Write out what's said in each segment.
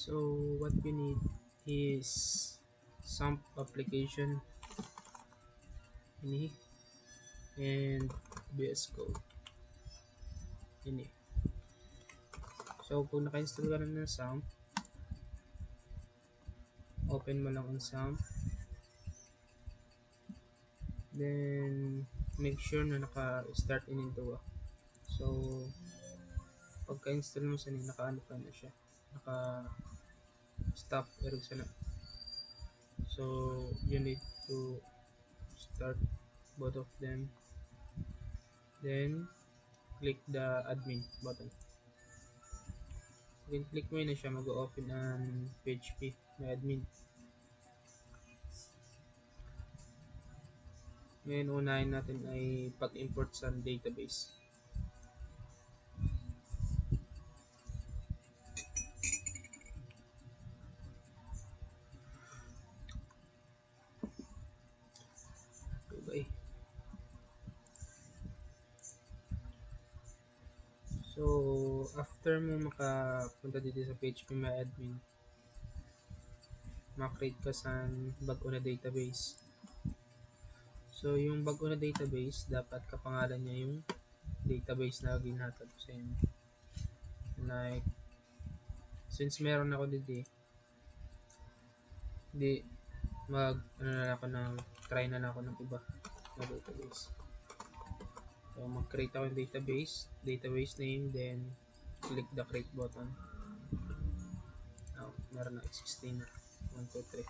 So what you need is some application ini and VS Code ini. So kung naka-install ka na ng SAMP, open mo lang ang SAMP, then make sure na naka-start Ininto ka. So pagka-install mo sa naka-ano pa na siya, naka-stop error na. So you need to start both of them, then click the admin button. When click mo yun na siya, mag-open ang PHP na admin. Ngayon unahin natin ay pag-import sa database. Okay. So after mo makapunta dito sa PHP my admin, makreate ka sa bago na database. So yung bago na database, dapat kapangalan niya yung database na ginhatag ko sa inyo. Like, since meron ako dito, di ano na ako ng try na ako ng iba na database. So mag-create ako ng database name, then click the create button. Now, meron na 16 na. 1, 2, 3.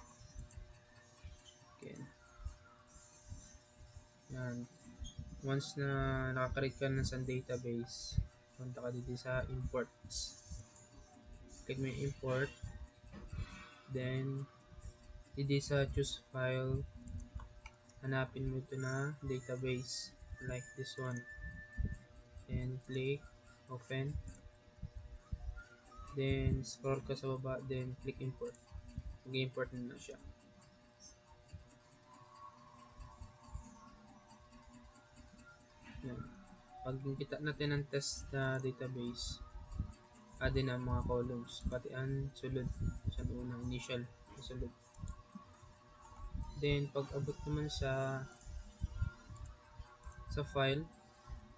Okay. Yan. Once na nakakreate ka na sa database, punta ka dito sa imports. Click mo yung import. Then, dito sa choose file, hanapin mo ito na database like this one. Then, click open. Then, scroll ka sa baba. Then, click import. Mag-import na siya. Yan. Pag kita natin ang test na database, adin ang mga columns, pati ang sulod sa unang initial na sulod. Then, pag abot naman sa file,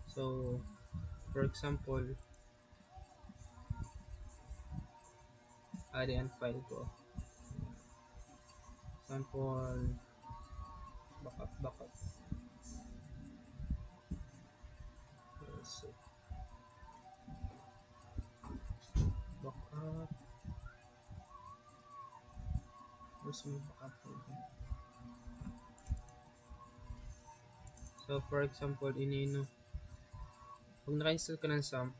so, for example, adin ang file ko. Sample, backup. So, backup. Where's my backup folder? So, for example, pag naka-install ka ng SAMP,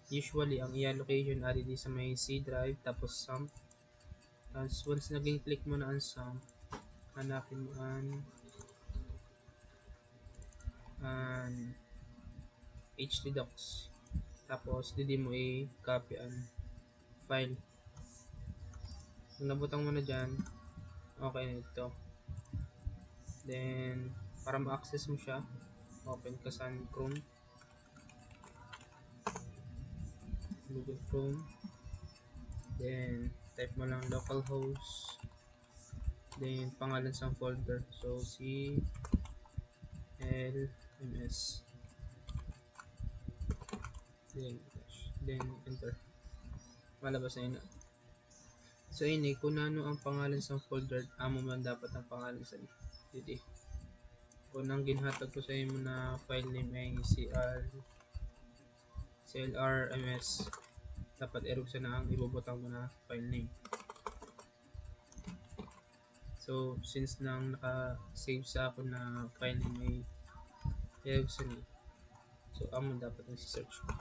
usually, ang i-allocation ay dito sa may C drive, tapos SAMP. Tapos, once naging click mo na ang SAMP, hanapin mo ang htdocs. Tapos, didi mo i-copy ang file. Kung nabutang mo na dyan, okay na ito. Then, para ma-access mo siya, open ka sa Chrome, Google Chrome. Then, type mo lang localhost. Then, pangalan sa folder. So, CLMS. Then, enter. Malabas na yun. So, ini, kung ano ang pangalan sa folder, amo man dapat ang pangalan sa dito. Kung ang ginhatag ko sa inyo na file name ay CLRMS, dapat erog sa na ang ibubutang mo na file name. So, since nang naka-save sa ako na file name ay erog sa ni, so amo dapat ang search ko.